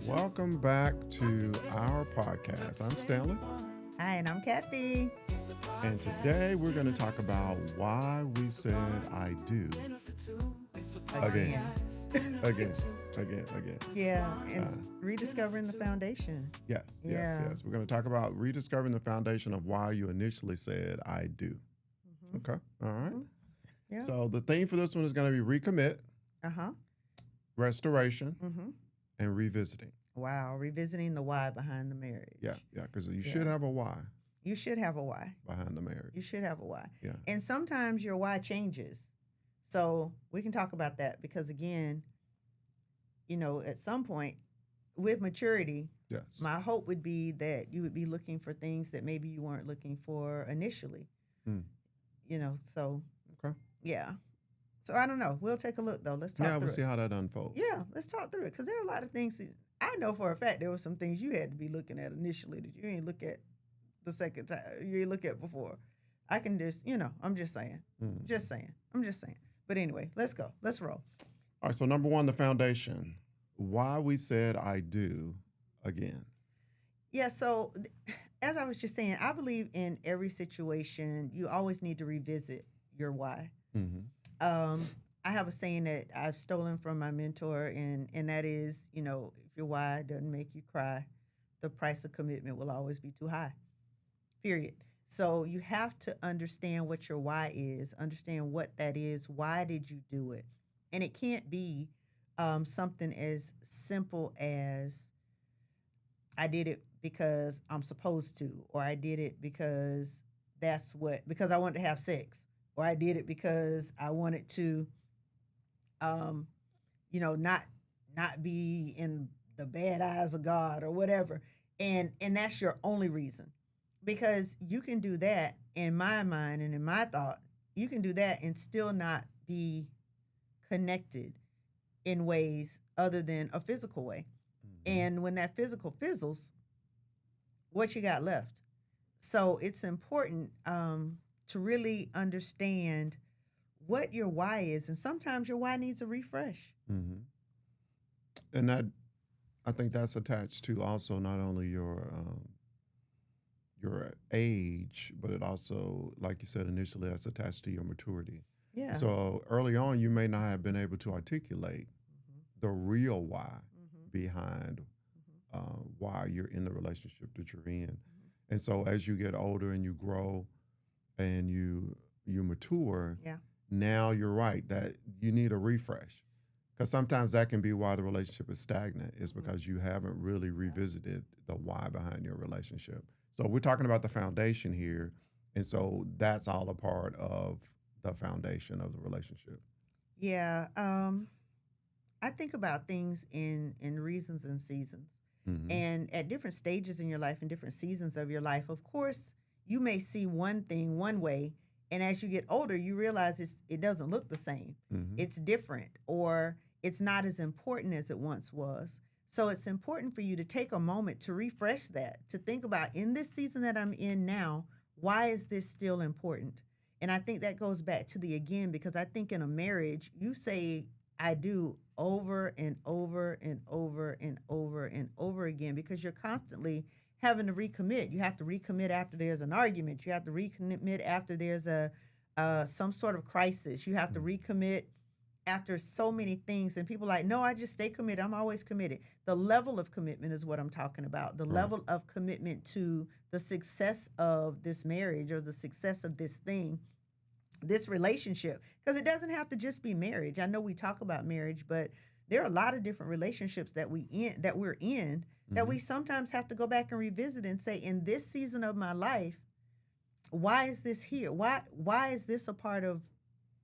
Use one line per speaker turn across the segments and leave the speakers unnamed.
Welcome back to our podcast. I'm Stanley.
Hi, and I'm Kathy.
And today we're going to talk about why we said I do again.
Yeah, and rediscovering the foundation.
Yes. We're going to talk about rediscovering the foundation of why you initially said I do. Mm-hmm. Okay. All right. Mm-hmm. Yeah. So the theme for this one is going to be recommit, restoration, and revisiting.
Wow, revisiting the why behind the marriage.
Yeah, because you should have a why.
You should have a why.
Behind the marriage.
You should have a why.
Yeah.
And sometimes your why changes. So we can talk about that because, again, at some point with maturity,
yes,
my hope would be that you would be looking for things that maybe you weren't looking for initially. So.
Okay.
Yeah. So I don't know. We'll take a look, though. Let's talk through it.
Yeah, we'll see how that unfolds.
Yeah, let's talk through it because there are a lot of things. I know for a fact there were some things you had to be looking at initially that you didn't look at the second time. You didn't look at before. I can just, I'm just saying. I'm just saying. But anyway, let's go. Let's roll.
All right, so number one, the foundation. Why we said I do again.
Yeah, so as I was just saying, I believe in every situation, you always need to revisit your why. Mm-hmm. I have a saying that I've stolen from my mentor, and that is, if your why doesn't make you cry, the price of commitment will always be too high, period. So you have to understand what your why is, understand what that is, why did you do it? And it can't be something as simple as I did it because I'm supposed to, or I did it because because I wanted to have sex, or I did it because I wanted to not be in the bad eyes of God or whatever. And that's your only reason. Because you can do that in my mind and in my thought, you can do that and still not be connected in ways other than a physical way. Mm-hmm. And when that physical fizzles, what you got left? So it's important to really understand what your why is, and sometimes your why needs a refresh.
Mm-hmm. And that, I think that's attached to also not only your age, but it also, like you said initially, that's attached to your maturity.
Yeah.
So early on, you may not have been able to articulate the real why behind why you're in the relationship that you're in. And so as you get older and you grow and you mature, now you're right that you need a refresh. Because sometimes that can be why the relationship is stagnant, is because you haven't really revisited the why behind your relationship. So we're talking about the foundation here, and so that's all a part of the foundation of the relationship.
Yeah, I think about things in reasons and seasons. Mm-hmm. And at different stages in your life and different seasons of your life, of course, you may see one thing one way, and as you get older, you realize it doesn't look the same. Mm-hmm. It's different, or it's not as important as it once was. So it's important for you to take a moment to refresh that, to think about, in this season that I'm in now, why is this still important? And I think that goes back to the again, because I think in a marriage, you say I do over and over and over and over and over again, because you're constantly having to recommit. You have to recommit after there's an argument. You have to recommit after there's some sort of crisis. You have to recommit after so many things. And people are like, no, I just stay committed. I'm always committed. The level of commitment is what I'm talking about. The level of commitment to the success of this marriage or the success of this thing, this relationship. Because it doesn't have to just be marriage. I know we talk about marriage, but there are a lot of different relationships that we're in that we sometimes have to go back and revisit and say, in this season of my life, why is this here? Why is this a part of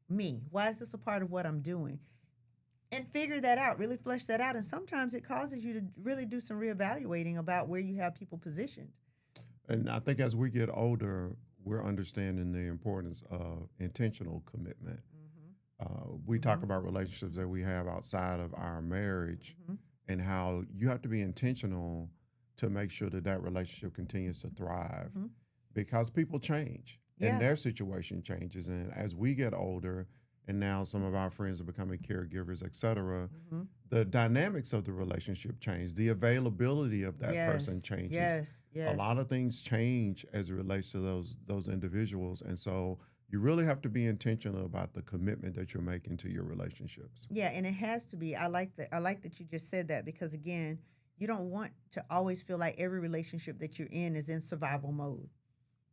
me? Why is this a part of what I'm doing? And figure that out, really flesh that out. And sometimes it causes you to really do some reevaluating about where you have people positioned.
And I think as we get older, we're understanding the importance of intentional commitment. We talk about relationships that we have outside of our marriage and how you have to be intentional to make sure that relationship continues to thrive because people change and their situation changes. And as we get older and now some of our friends are becoming caregivers, etc.
Mm-hmm.
The dynamics of the relationship change. The availability of that person
Yes.
changes.
Yes.
A
Yes.
lot of things change as it relates to those individuals, and so you really have to be intentional about the commitment that you're making to your relationships.
Yeah, and it has to be. I like that. I like that you just said that because again, you don't want to always feel like every relationship that you're in is in survival mode.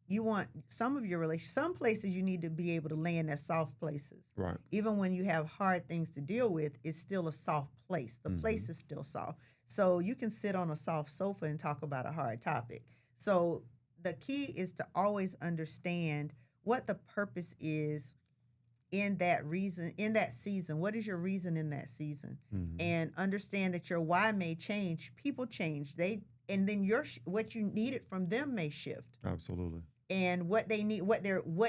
You want some of your some places you need to be able to land as soft places.
Right.
Even when you have hard things to deal with, it's still a soft place. The place is still soft. So you can sit on a soft sofa and talk about a hard topic. So the key is to always understand what the purpose is in that season. What is your reason in that season? And understand that your why may change. People change. And then what you needed from them may shift.
Absolutely.
And what they need, what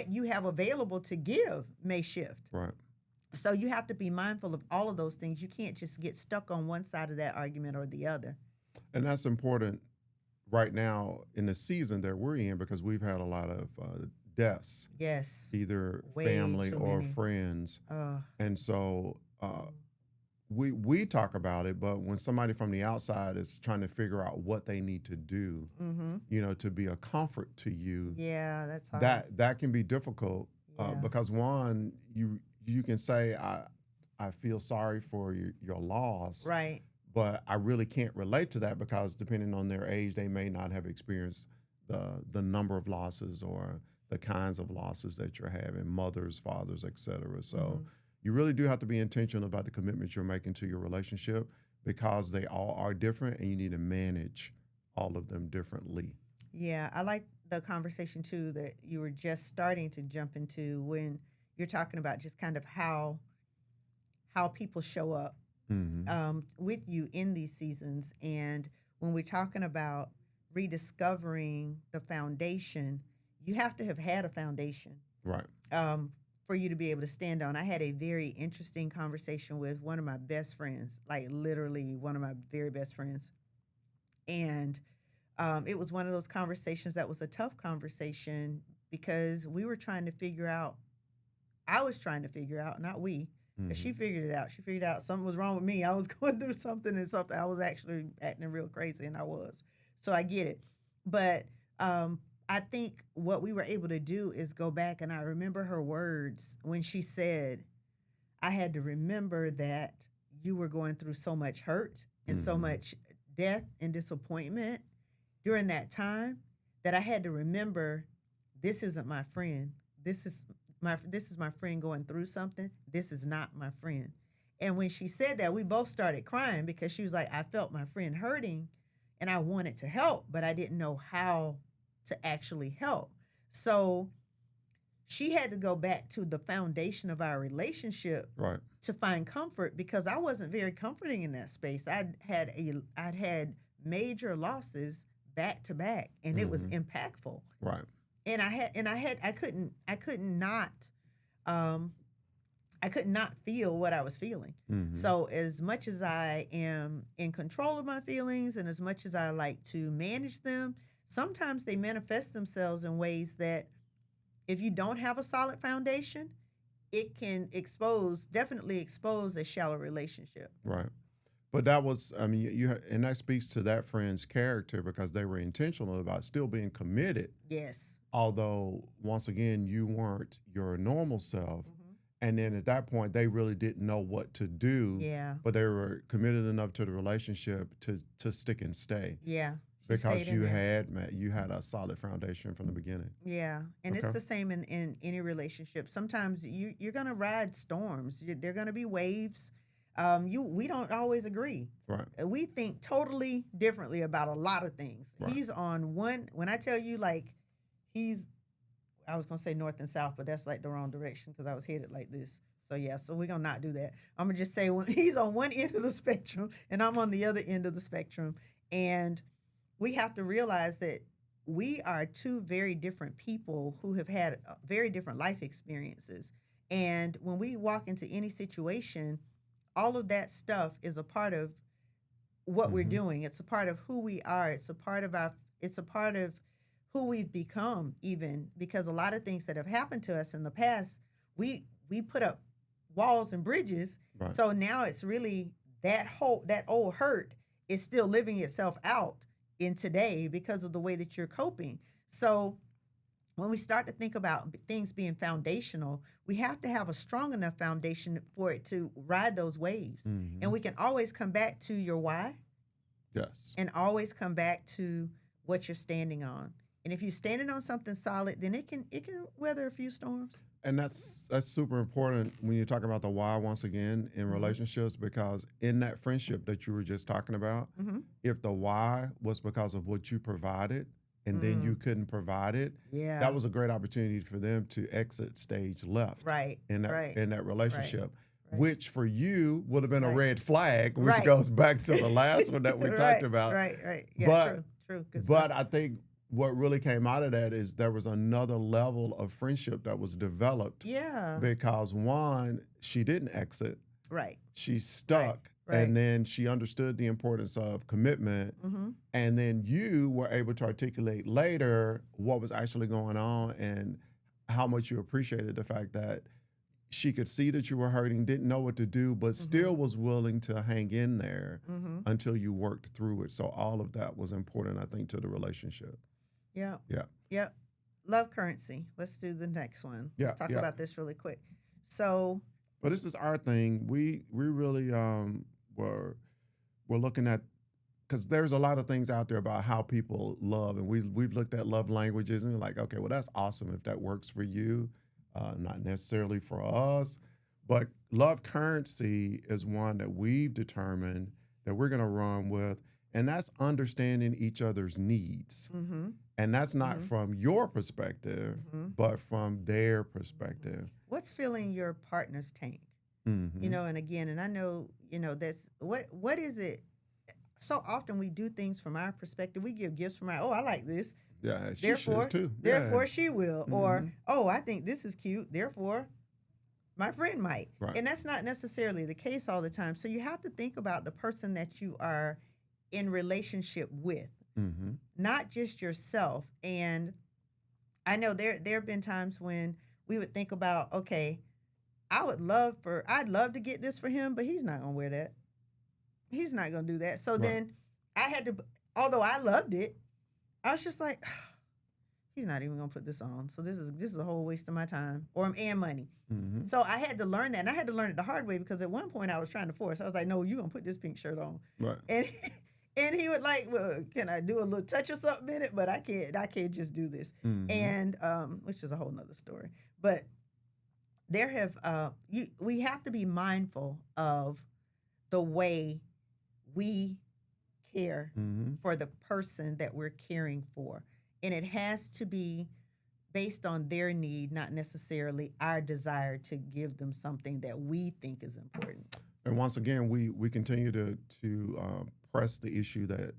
you have available to give may shift.
Right.
So you have to be mindful of all of those things. You can't just get stuck on one side of that argument or the other.
And that's important right now in the season that we're in because we've had a lot of deaths.
Yes.
Either
Way
family
too
or
many.
friends. And so we talk about it, but when somebody from the outside is trying to figure out what they need to do, to be a comfort to you,
yeah, that's hard.
that can be difficult because one, you can say I feel sorry for your loss,
right?
But I really can't relate to that because depending on their age, they may not have experienced the number of losses or the kinds of losses that you're having, mothers, fathers, etc. So you really do have to be intentional about the commitments you're making to your relationship because they all are different and you need to manage all of them differently.
Yeah, I like the conversation too that you were just starting to jump into when you're talking about just kind of how people show up with you in these seasons. And when we're talking about rediscovering the foundation, you have to have had a foundation.
Right.
For you to be able to stand on. I had a very interesting conversation with one of my best friends, like literally one of my very best friends. And it was one of those conversations that was a tough conversation because we were trying to figure out, I was trying to figure out, not we, because she figured it out. She figured out something was wrong with me. I was going through something and something. I was actually acting real crazy, and I was. So I get it. But I think what we were able to do is go back, and I remember her words when she said, I had to remember that you were going through so much hurt and so much death and disappointment during that time that I had to remember this isn't my friend. This is my friend going through something. This is not my friend. And when she said that, we both started crying because she was like, I felt my friend hurting and I wanted to help, but I didn't know how to actually help. So she had to go back to the foundation of our relationship to find comfort because I wasn't very comforting in that space. I'd had major losses back to back, and it was impactful.
Right.
And I could not feel what I was feeling. So as much as I am in control of my feelings and as much as I like to manage them, sometimes they manifest themselves in ways that if you don't have a solid foundation, it can definitely expose a shallow relationship.
Right. But that was, and that speaks to that friend's character because they were intentional about still being committed.
Yes.
Although, once again, you weren't your normal self. And then at that point, they really didn't know what to do.
Yeah.
But they were committed enough to the relationship to stick and stay.
Yeah.
Because you had a solid foundation from the beginning.
Yeah. And it's the same in any relationship. Sometimes you're going to ride storms. There are going to be waves. We don't always agree.
Right.
We think totally differently about a lot of things.
Right.
He's on one, when I tell you I was going to say north and south, but that's like the wrong direction because I was headed like this. So yeah, so we're going to not do that. I'm going to just say he's on one end of the spectrum and I'm on the other end of the spectrum. And we have to realize that we are two very different people who have had very different life experiences. And when we walk into any situation, all of that stuff is a part of what we're doing. It's a part of who we are. It's a part of who we've become, even because a lot of things that have happened to us in the past, we put up walls and bridges.
Right.
So now it's really that old hurt is still living itself out in today because of the way that you're coping. So when we start to think about things being foundational, we have to have a strong enough foundation for it to ride those waves.
Mm-hmm.
And we can always come back to your why.
Yes.
And always come back to what you're standing on. And if you're standing on something solid, then it can weather a few storms.
And that's super important when you talk about the why once again in relationships, because in that friendship that you were just talking about, if the why was because of what you provided and then you couldn't provide it, that was a great opportunity for them to exit stage left in that relationship. Right. Which for you would have been a red flag, which goes back to the last one that we talked about.
Right. Yeah, true. Good
but
stuff.
I think what really came out of that is there was another level of friendship that was developed.
Yeah.
Because one, she didn't exit.
Right.
She stuck. Right. And then she understood the importance of commitment. And then you were able to articulate later what was actually going on and how much you appreciated the fact that she could see that you were hurting, didn't know what to do, but still was willing to hang in there until you worked through it. So all of that was important, I think, to the relationship.
Yeah. Love currency. Let's do the next one. Let's talk about this really quick. So,
but this is our thing. We really were looking at, because there's a lot of things out there about how people love, and we've looked at love languages and we're like, okay, well, that's awesome if that works for you. Not necessarily for us, but love currency is one that we've determined that we're going to run with, and that's understanding each other's needs. And that's not from your perspective, but from their perspective.
What's filling your partner's tank? You know, and again, and I know, you know, that's what is it? So often we do things from our perspective. We give gifts from I like this.
Yeah, she
therefore,
should too.
Therefore, she will. Or, I think this is cute. Therefore, my friend might.
Right.
And that's not necessarily the case all the time. So you have to think about the person that you are in relationship with, not just yourself. And I know there have been times when we would think about, okay, I'd love to get this for him, but he's not going to wear that. He's not going to do that. So then I had to, although I loved it, I was just like, he's not even gonna put this on. So this is a whole waste of my time and money. So I had to learn that, and I had to learn it the hard way, because at one point I was trying to force. I was like, no, you're gonna put this pink shirt on.
Right.
And he would like, well, can I do a little touch or something in it? But I can't just do this. And which is a whole nother story. But there we have to be mindful of the way we care for the person that we're caring for. And it has to be based on their need, not necessarily our desire to give them something that we think is important.
And once again, we continue to press the issue that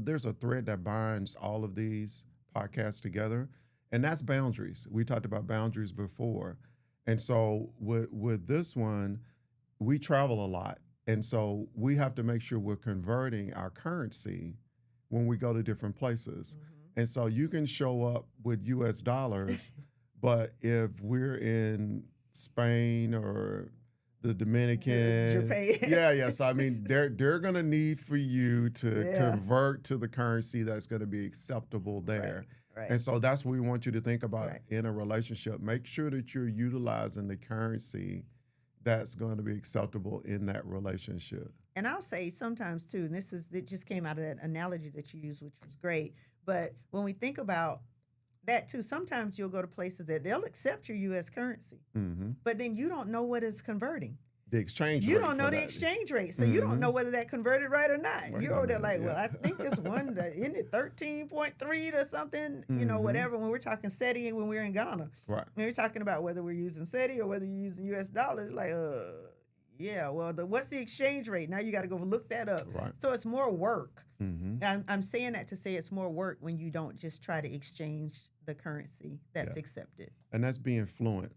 there's a thread that binds all of these podcasts together, and that's boundaries. We talked about boundaries before. And so with this one, we travel a lot. And so we have to make sure we're converting our currency when we go to different places. And so you can show up with US dollars, but if we're in Spain or the Dominican,
Japan.
So I mean, they're going to need for you to convert to the currency that's going to be acceptable there. Right. And so that's what we want you to think about in a relationship. Make sure that you're utilizing the currency that's going to be acceptable in that relationship.
And I'll say sometimes too, and it just came out of that analogy that you used, which was great. But when we think about that too, sometimes you'll go to places that they'll accept your U.S. currency, but then you don't know what is converting.
The exchange rate.
You don't know the exchange rate, so you don't know whether that converted right or not. You're over there like, well, I think it's one that isn't it 13.3 or something, you know, whatever. When we're talking SETI and when we're in Ghana, when we're talking about whether we're using SETI or whether you're using U.S. dollars, like, what's the exchange rate? Now you got to go look that up.
Right.
So it's more work. I'm saying that to say it's more work when you don't just try to exchange the currency that's accepted.
And that's being fluent.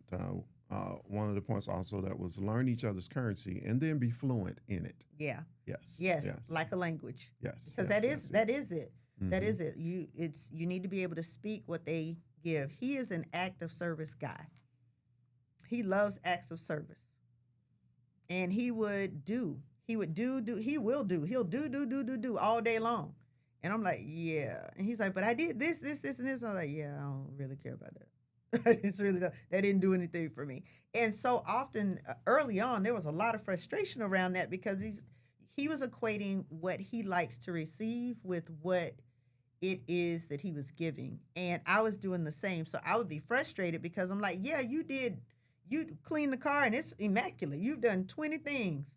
One of the points also that was learn each other's currency and then be fluent in it.
Yeah.
Yes.
Like a language.
Yes.
Because that is it. That is it. You need to be able to speak what they give. He is an act of service guy. He loves acts of service. and he would do. He would do. He will do. He'll do all day long. And I'm like, yeah. And he's like, but I did this, and this. I'm like, yeah, I don't really care about that. I just really don't. That didn't do anything for me. And so often, early on, there was a lot of frustration around that because he was equating what he likes to receive with what it is that he was giving. And I was doing the same. So I would be frustrated because I'm like, yeah, you cleaned the car and it's immaculate. You've done 20 things.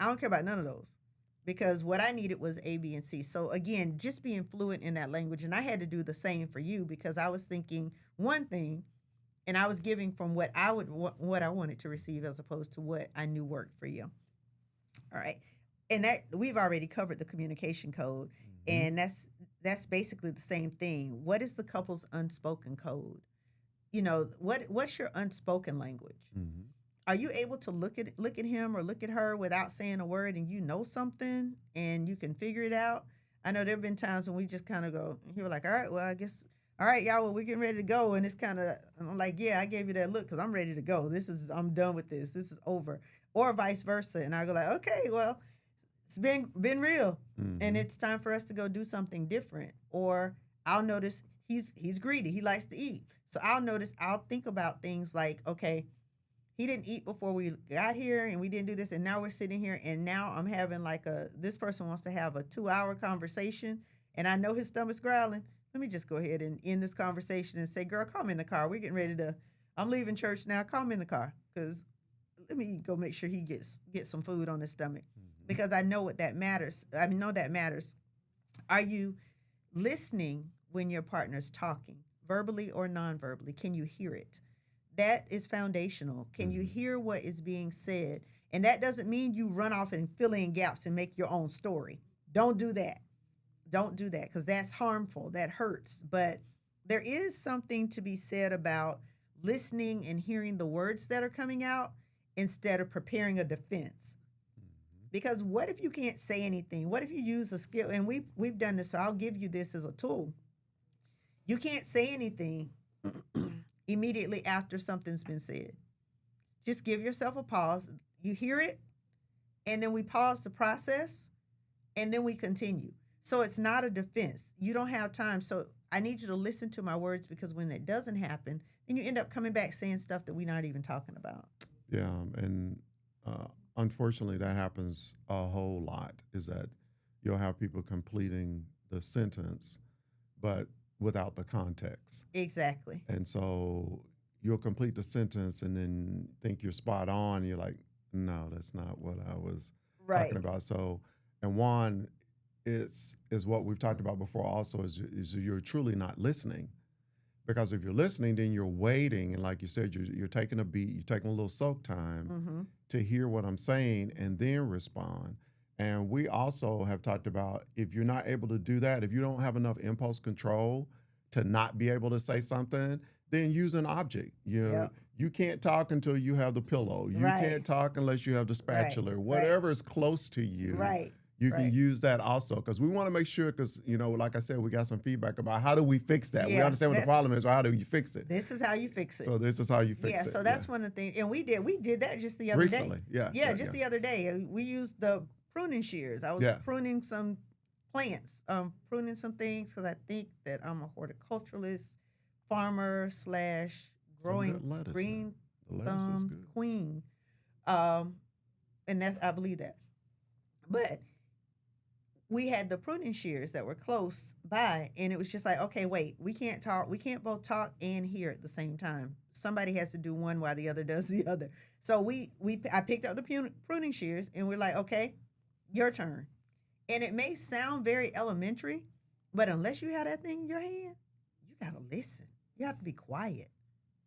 I don't care about none of those because what I needed was A, B, and C. So again, just being fluent in that language. And I had to do the same for you because I was thinking one thing and I was giving from what I wanted to receive as opposed to what I knew worked for you. All right. And that we've already covered the communication code. And that's basically the same thing. What is the couple's unspoken code? What's your unspoken language?
Mm-hmm.
Are you able to look at him or look at her without saying a word and you know something and you can figure it out? I know there have been times when we just kind of go, he was like, all right, well, I guess, all right, y'all, well, we're getting ready to go. And it's kind of, I'm like, yeah, I gave you that look because I'm ready to go. I'm done with this. This is over. Or vice versa. And I go like, okay, well, it's been real.
Mm-hmm.
And it's time for us to go do something different. Or I'll notice he's greedy. He likes to eat. So I'll think about things like, okay, he didn't eat before we got here and we didn't do this. And now we're sitting here and now I'm having this person wants to have a 2-hour conversation and I know his stomach's growling. Let me just go ahead and end this conversation and say, girl, call me in the car. We're getting ready I'm leaving church now. Call me in the car because let me go make sure he gets some food on his stomach because I know that matters. Are you listening when your partner's talking, verbally or non-verbally? Can you hear it? That is foundational. Can you hear what is being said? And that doesn't mean you run off and fill in gaps and make your own story. Don't do that. Don't do that because that's harmful. That hurts. But there is something to be said about listening and hearing the words that are coming out instead of preparing a defense. Because what if you can't say anything? What if you use a skill? And we've done this, so I'll give you this as a tool. You can't say anything immediately after something's been said. Just give yourself a pause. You hear it, and then we pause the process, and then we continue. So it's not a defense. You don't have time. So I need you to listen to my words because when that doesn't happen, then you end up coming back saying stuff that we're not even talking about.
Yeah, and unfortunately, that happens a whole lot, is that you'll have people completing the sentence, but without the context.
Exactly.
And so you'll complete the sentence and then think you're spot on. And you're like, no, that's not what I was talking about. So, and one is what we've talked about before also is you're truly not listening. Because if you're listening, then you're waiting. And like you said, you're taking a beat, you're taking a little soak time to hear what I'm saying and then respond. And we also have talked about if you're not able to do that, if you don't have enough impulse control to not be able to say something, then use an object. You can't talk until you have the pillow. You can't talk unless you have the spatula. Whatever is close to you. You can use that also because we want to make sure because, like I said, we got some feedback about how do we fix that? We understand what the problem is, or how do you fix it?
This is how you fix it.
So this is how you fix it.
Yeah, so that's one of the things. And we did that just the other
Recently.
day. The other day. We used the pruning shears. I was pruning some plants, pruning some things because I think that I'm a horticulturalist, farmer / growing green thumb queen. And I believe that. But we had the pruning shears that were close by, and it was just like, okay, wait, we can't talk. We can't both talk and hear at the same time. Somebody has to do one while the other does the other. So I picked up the pruning shears, and we're like, okay, your turn. And it may sound very elementary, but unless you have that thing in your hand, you got to listen. You have to be quiet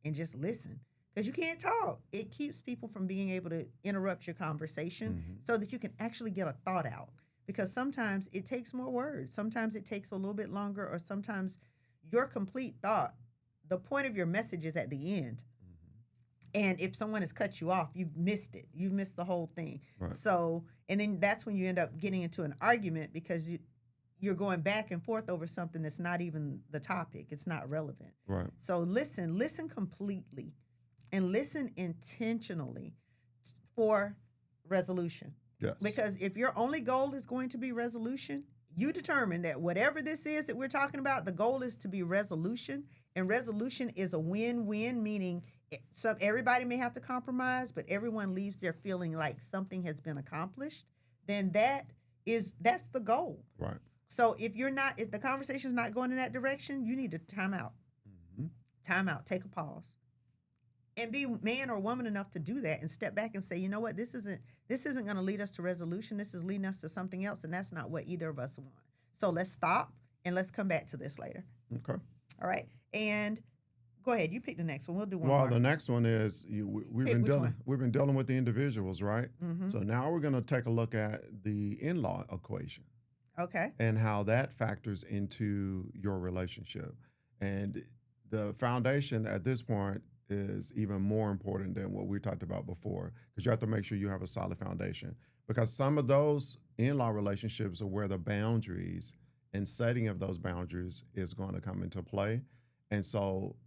and just listen because you can't talk. It keeps people from being able to interrupt your conversation so that you can actually get a thought out. Because sometimes it takes more words. Sometimes it takes a little bit longer, or sometimes your complete thought, the point of your message is at the end. And if someone has cut you off, you've missed it. You've missed the whole thing.
Right.
So, and then that's when you end up getting into an argument because you're going back and forth over something that's not even the topic. It's not relevant.
Right.
So listen completely and listen intentionally for resolution.
Yes.
Because if your only goal is going to be resolution, you determine that whatever this is that we're talking about, the goal is to be resolution. And resolution is a win-win, meaning everybody may have to compromise, but everyone leaves there feeling like something has been accomplished. Then that's the goal.
Right.
So if the conversation's not going in that direction, you need to time out.
Mm-hmm.
Time out, take a pause. And be man or woman enough to do that and step back and say, you know what, this isn't going to lead us to resolution. This is leading us to something else, and that's not what either of us want. So let's stop and let's come back to this later.
Okay.
All right. And go ahead. You pick the next one. We'll do one
well,
more.
the next one is we've been dealing with the individuals, right?
Mm-hmm.
So now we're going to take a look at the in-law equation.
Okay.
And how that factors into your relationship. And the foundation at this point is even more important than what we talked about before, because you have to make sure you have a solid foundation. Because some of those in-law relationships are where the boundaries and setting of those boundaries is going to come into play. And so,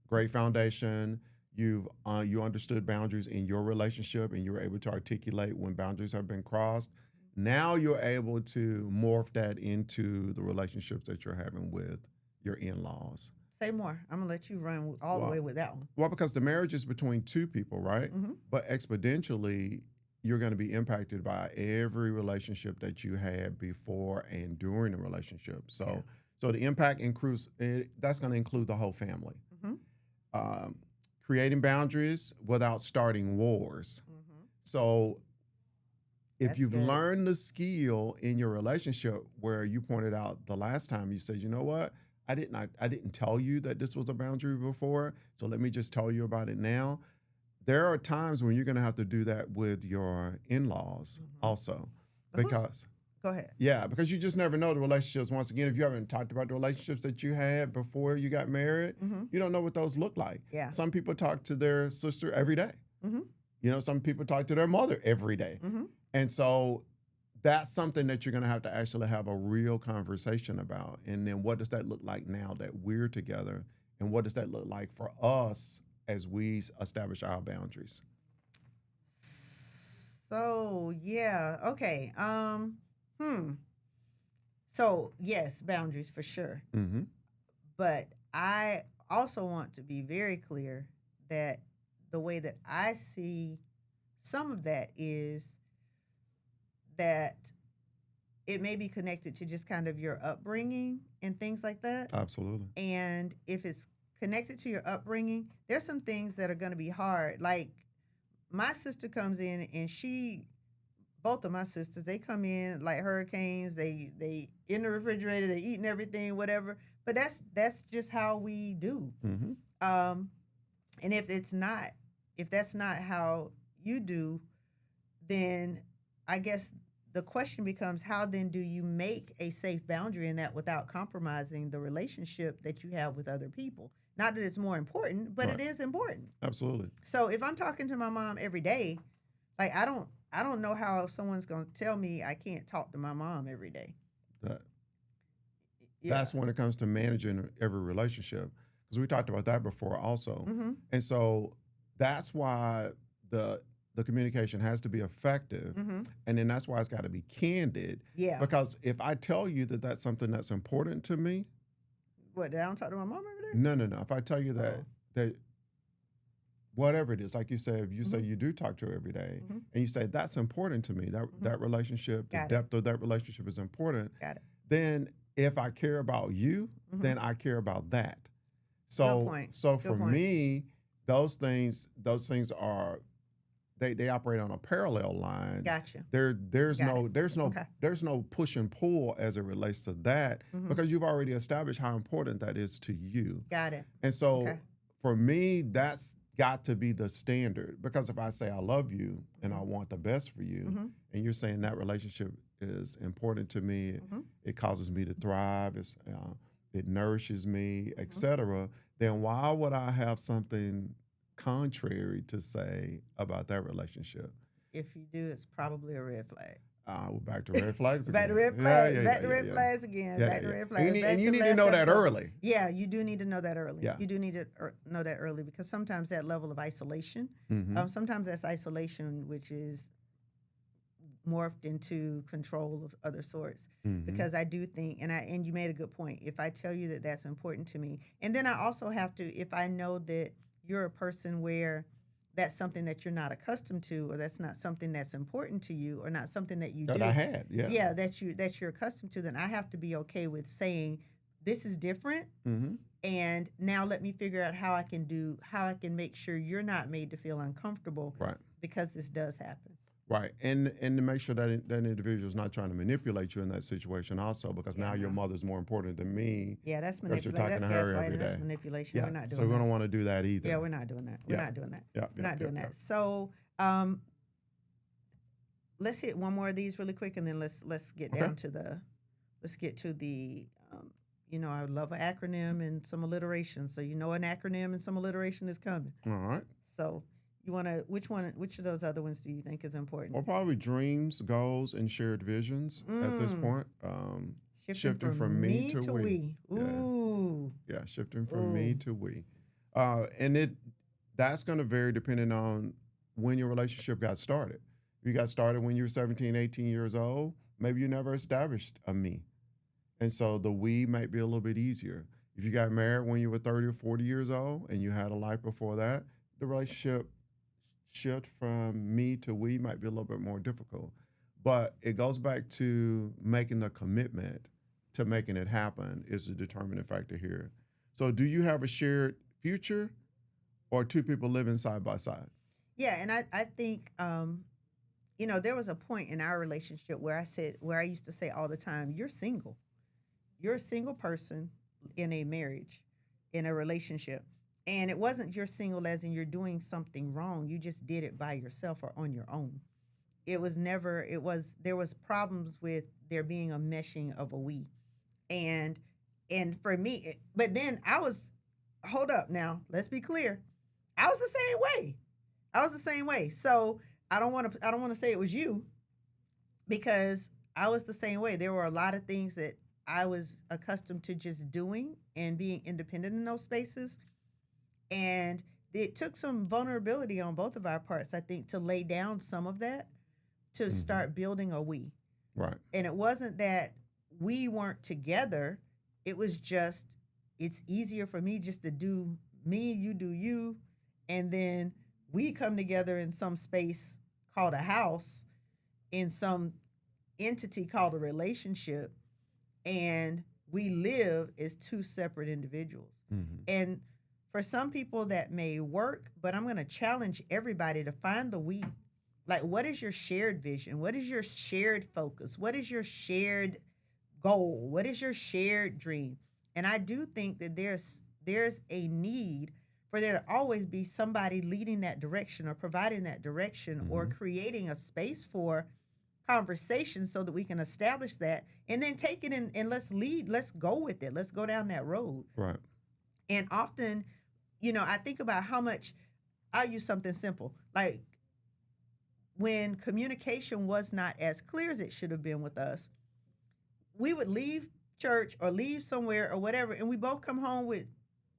great foundation. You understood boundaries in your relationship, and you were able to articulate when boundaries have been crossed. Now you're able to morph that into the relationships that you're having with your in-laws.
Say more. I'm going to let you run all the way with that one.
Well, because the marriage is between two people, right?
Mm-hmm.
But exponentially, you're going to be impacted by every relationship that you had before and during the relationship. So the impact includes, that's going to include the whole family.
Mm-hmm.
Creating boundaries without starting wars.
Mm-hmm.
So if
That's
you've
good.
learned the skill in your relationship where you pointed out the last time, you said, you know what? I didn't tell you that this was a boundary before, so let me just tell you about it now. There are times when you're going to have to do that with your in-laws also. Because
Go ahead.
Yeah, because you just never know the relationships. Once again, if you haven't talked about the relationships that you had before you got married, you don't know what those look like.
Yeah.
Some people talk to their sister every day.
Mm-hmm.
You know, some people talk to their mother every day.
Mm-hmm.
And so that's something that you're going to actually have a real conversation about. And then what does that look like now that we're together? And what does that look like for us as we establish our boundaries?
So, yeah. Okay. So, yes, boundaries for sure.
Mm-hmm.
But I also want to be very clear that the way that I see some of that is that it may be connected to just kind of your upbringing and things like that.
Absolutely.
And if it's connected to your upbringing, there's some things that are going to be hard. Like my sister comes in and both of my sisters, they come in like hurricanes. They in the refrigerator, they eating everything, whatever. But that's just how we do.
Mm-hmm.
And if that's not how you do, then I guess the question becomes, how then do you make a safe boundary in that without compromising the relationship that you have with other people? Not that it's more important, but
Right.
it is important.
Absolutely.
So if I'm talking to my mom every day, like I don't know how someone's going to tell me I can't talk to my mom every day.
That's when it comes to managing every relationship, because we talked about that before also.
Mm-hmm.
And so that's why the communication has to be effective.
Mm-hmm.
And then that's why it's got to be candid.
Yeah.
Because if I tell you that that's something that's important to me.
What, that I don't talk to my mom every day?
No. If I tell you that whatever it is, like you say, if you say you do talk to her every day, and you say that's important to me, that relationship, the depth of that relationship is important.
Got it.
Then if I care about you, then I care about that. So,
Good point.
so
Good
for
point.
me, those things are they operate on a parallel line.
Gotcha.
There's
Okay.
no push and pull as it relates to that, because you've already established how important that is to you.
Got it.
And so for me, that's got to be the standard, because if I say I love you and I want the best for you, and you're saying that relationship is important to me, it causes me to thrive, it nourishes me, etc., then why would I have something contrary to say about that relationship?
If you do, it's probably a red flag.
We're back to red flags again.
Back to red flags. Back to red
yeah.
flags again.
Yeah,
Back to
yeah.
red flags.
And you need to know that early.
Yeah, you do need to know that early.
Yeah.
You do need to know that early, because sometimes that level of isolation, sometimes that's isolation, which is morphed into control of other sorts.
Mm-hmm.
Because I do think, and you made a good point. If I tell you that that's important to me, and then I also have to, if I know that you're a person where that's something that you're not accustomed to, or that's not something that's important to you, or not something that you
That
do.
I had, yeah.
That you're accustomed to, then I have to be okay with saying this is different.
Mm-hmm.
And now let me figure out how I can make sure you're not made to feel uncomfortable,
Right.
because this does happen.
Right, and to make sure that that individual is not trying to manipulate you in that situation, also, because now your mother's more important than me.
Yeah, that's
because you're
manipulation.
talking
That's
to her every
gaslighting. That's
day.
manipulation.
Yeah,
We're not doing
so
that.
we don't want to do that either.
Yeah, we're not doing that. We're not doing that. We're not doing that. So let's hit one more of these really quick, and then let's get down to the I love an acronym and some alliteration. So an acronym and some alliteration is coming.
All right.
So you want to which of those other ones do you think is important?
Well, probably dreams, goals, and shared visions at this point. Shifting from me to we.
Ooh.
Yeah, shifting from me to we. And that's going to vary depending on when your relationship got started. If you got started when you were 17, 18 years old, maybe you never established a me. And so the we might be a little bit easier. If you got married when you were 30 or 40 years old and you had a life before that, the relationship shift from me to we might be a little bit more difficult. But it goes back to making the commitment to making it happen is the determining factor here. So do you have a shared future or two people living side by side?
Yeah, and I think there was a point in our relationship where I used to say all the time, you're single. You're a single person in a marriage, in a relationship. And it wasn't you're single as in you're doing something wrong. You just did it by yourself or on your own. There was problems with there being a meshing of a we. And for me, but then hold up now, let's be clear. I was the same way. So I don't want to say it was you, because I was the same way. There were a lot of things that I was accustomed to just doing and being independent in those spaces. And it took some vulnerability on both of our parts, I think, to lay down some of that, to start building a we.
Right.
And it wasn't that we weren't together. It was just, it's easier for me just to do me, you do you. And then we come together in some space called a house, in some entity called a relationship. And we live as two separate individuals.
Mm-hmm.
And for some people that may work, but I'm going to challenge everybody to find the we. Like, what is your shared vision? What is your shared focus? What is your shared goal? What is your shared dream? And I do think that there's a need for there to always be somebody leading that direction, or providing that direction, or creating a space for conversation so that we can establish that, and then take it and let's go with it. Let's go down that road.
Right.
And often, I think about how much, I'll use something simple. Like, when communication was not as clear as it should have been with us, we would leave church or leave somewhere or whatever, and we both come home with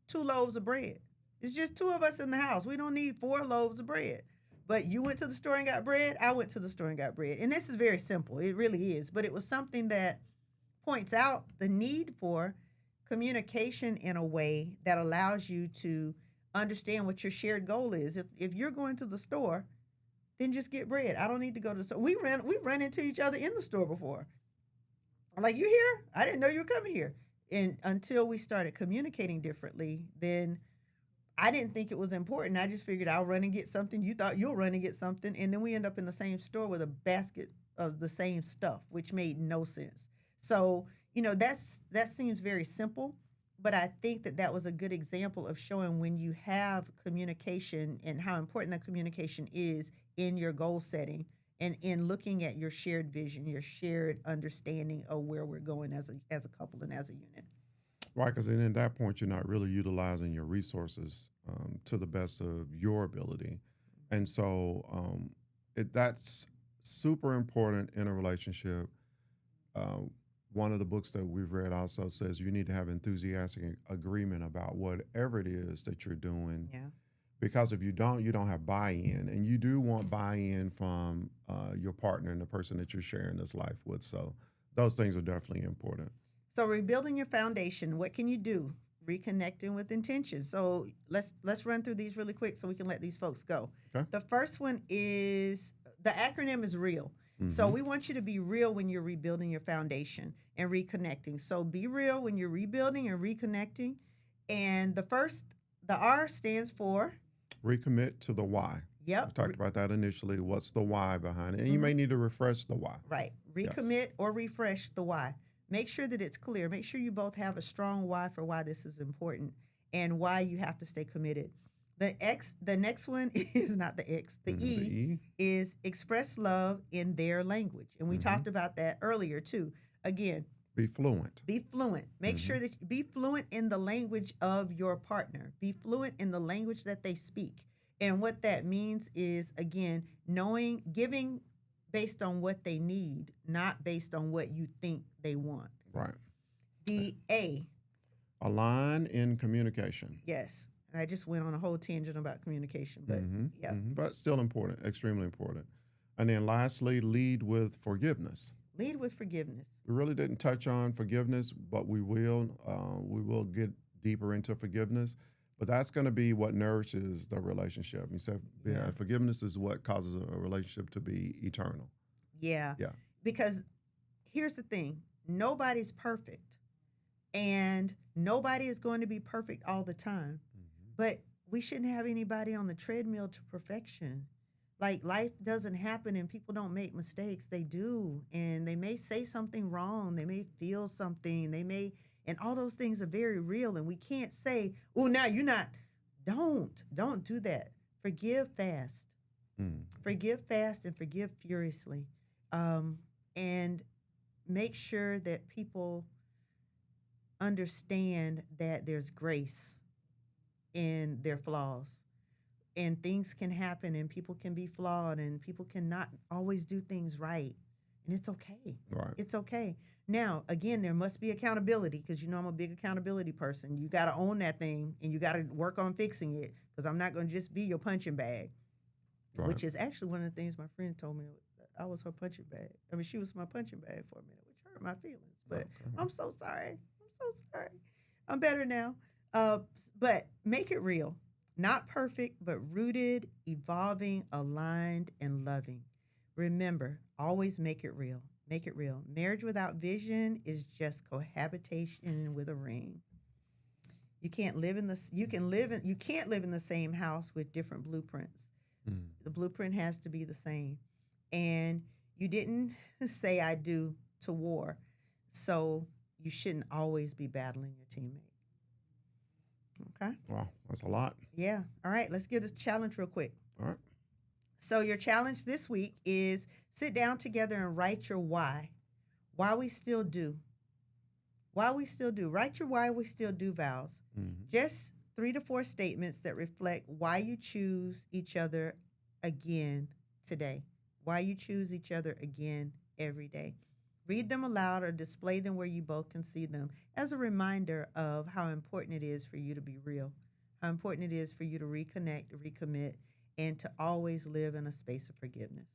2 loaves of bread. It's just 2 of us in the house. We don't need 4 loaves of bread. But you went to the store and got bread. I went to the store and got bread. And this is very simple. It really is. But it was something that points out the need for communication in a way that allows you to understand what your shared goal is. If you're going to the store, then just get bread. I don't need to go to the store. We've run into each other in the store before. I'm like, you here? I didn't know you were coming here. And until we started communicating differently, then I didn't think it was important. I just figured I'll run and get something. You thought you'll run and get something. And then we end up in the same store with a basket of the same stuff, which made no sense. So, that seems very simple, but I think that was a good example of showing when you have communication and how important that communication is in your goal setting and in looking at your shared vision, your shared understanding of where we're going as a couple and as a unit.
Right, because then at that point, you're not really utilizing your resources to the best of your ability. And so that's super important in a relationship. One of the books that we've read also says you need to have enthusiastic agreement about whatever it is that you're doing.
Yeah.
Because if you don't have buy-in, and you do want buy-in from your partner and the person that you're sharing this life with. So those things are definitely important.
So rebuilding your foundation, what can you do? Reconnecting with intention. So let's run through these really quick so we can let these folks go.
Okay.
The first one is, the acronym is REAL. So we want you to be real when you're rebuilding your foundation and reconnecting. So be real when you're rebuilding and reconnecting. And the R stands for?
Recommit to the why.
Yep.
We talked about that initially. What's the why behind it? And you may need to refresh the why.
Right. Recommit or refresh the why. Make sure that it's clear. Make sure you both have a strong why for why this is important and why you have to stay committed. The next one is not the X. The E is express love in their language. And we talked about that earlier too. Again,
be fluent.
Be fluent. Make sure that be fluent in the language of your partner. Be fluent in the language that they speak. And what that means is, again, giving based on what they need, not based on what you think they want.
Right.
The A.
Align in communication.
Yes. I just went on a whole tangent about communication, but yeah.
But still important, extremely important. And then lastly, lead with forgiveness.
Lead with forgiveness.
We really didn't touch on forgiveness, but we will. We will get deeper into forgiveness. But that's going to be what nourishes the relationship. You said forgiveness is what causes a relationship to be eternal.
Yeah.
Yeah.
Because here's the thing. Nobody's perfect. And nobody is going to be perfect all the time. But we shouldn't have anybody on the treadmill to perfection. Like, life doesn't happen and people don't make mistakes. They do. And they may say something wrong. They may feel something. And all those things are very real. And we can't say, oh, now you're not. Don't do that. Forgive fast. Forgive fast and forgive furiously. And make sure that people understand that there's grace in their flaws. And things can happen and people can be flawed and people cannot always do things right. And it's okay.
Right.
It's okay. Now, again, there must be accountability because I'm a big accountability person. You got to own that thing and you got to work on fixing it because I'm not going to just be your punching bag, which is actually one of the things my friend told me. I was her punching bag. I mean, she was my punching bag for a minute, which hurt my feelings. But I'm so sorry. I'm better now. But make it real. Not perfect, but rooted, evolving, aligned, and loving. Remember, always make it real. Make it real. Marriage without vision is just cohabitation with a ring. You can't live in the same house with different blueprints. The blueprint has to be the same. And you didn't say I do to war. So you shouldn't always be battling your teammate. Okay.
Wow, that's a lot.
Yeah. All right. Let's get this challenge real quick.
All right.
So your challenge this week is sit down together and write your why. Why we still do. Why we still do. Write your why we still do vows. Just 3 to 4 statements that reflect why you choose each other again today. Why you choose each other again every day. Read them aloud or display them where you both can see them as a reminder of how important it is for you to be real, how important it is for you to reconnect, recommit, and to always live in a space of forgiveness.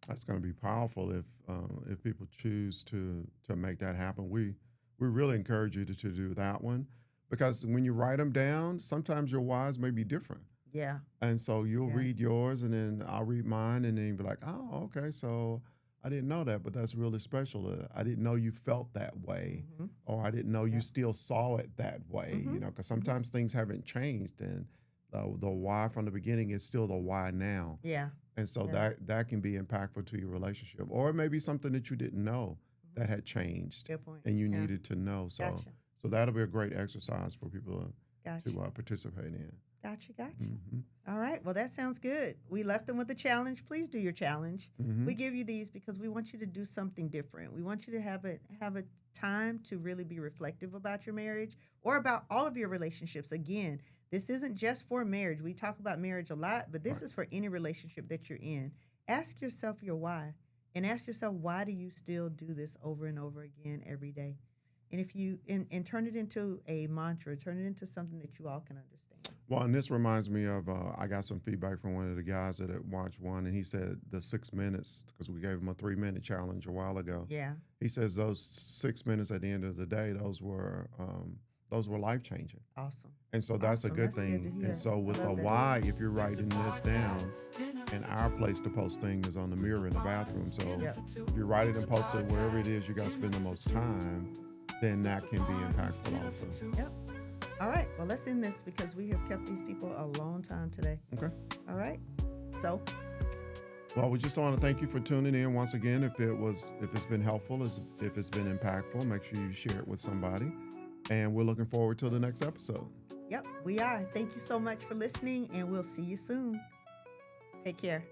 That's going to be powerful if people choose to make that happen. We really encourage you to do that one because when you write them down, sometimes your whys may be different.
Yeah.
And so you'll read yours and then I'll read mine and then you'll be like, oh, okay, so I didn't know that, but that's really special. I didn't know you felt that way, or I didn't know you still saw it that way, because sometimes things haven't changed and the why from the beginning is still the why now.
Yeah.
And so that can be impactful to your relationship. Or it may be something that you didn't know that had changed.
Good point.
And you needed to know. So so that'll be a great exercise for people to participate in.
Gotcha. All right. Well, that sounds good. We left them with a challenge. Please do your challenge. We give you these because we want you to do something different. We want you to have a time to really be reflective about your marriage or about all of your relationships. Again, this isn't just for marriage. We talk about marriage a lot, but this is for any relationship that you're in. Ask yourself your why and ask yourself, why do you still do this over and over again every day? And if you and turn it into a mantra, turn it into something that you all can understand.
Well, and this reminds me of I got some feedback from one of the guys that had watched one, and he said the 6 minutes, because we gave him a 3-minute challenge a while ago.
Yeah.
He says those 6 minutes at the end of the day, those were life changing.
Awesome.
And so that's a
Awesome.
good
That's good
thing.
to hear.
And so
I
with a
love that.
why, if you're writing this down, and our place to post things is on the mirror in the bathroom. So
Yep.
if you write it and post it wherever it is you got to spend the most time, then that can be impactful also.
Yep. All right. Well, let's end this because we have kept these people a long time today.
Okay.
All right. So,
Well, we just want to thank you for tuning in once again. If it's been helpful, if it's been impactful, make sure you share it with somebody. And we're looking forward to the next episode.
yep, we are. Thank you so much for listening, and we'll see you soon. Take care.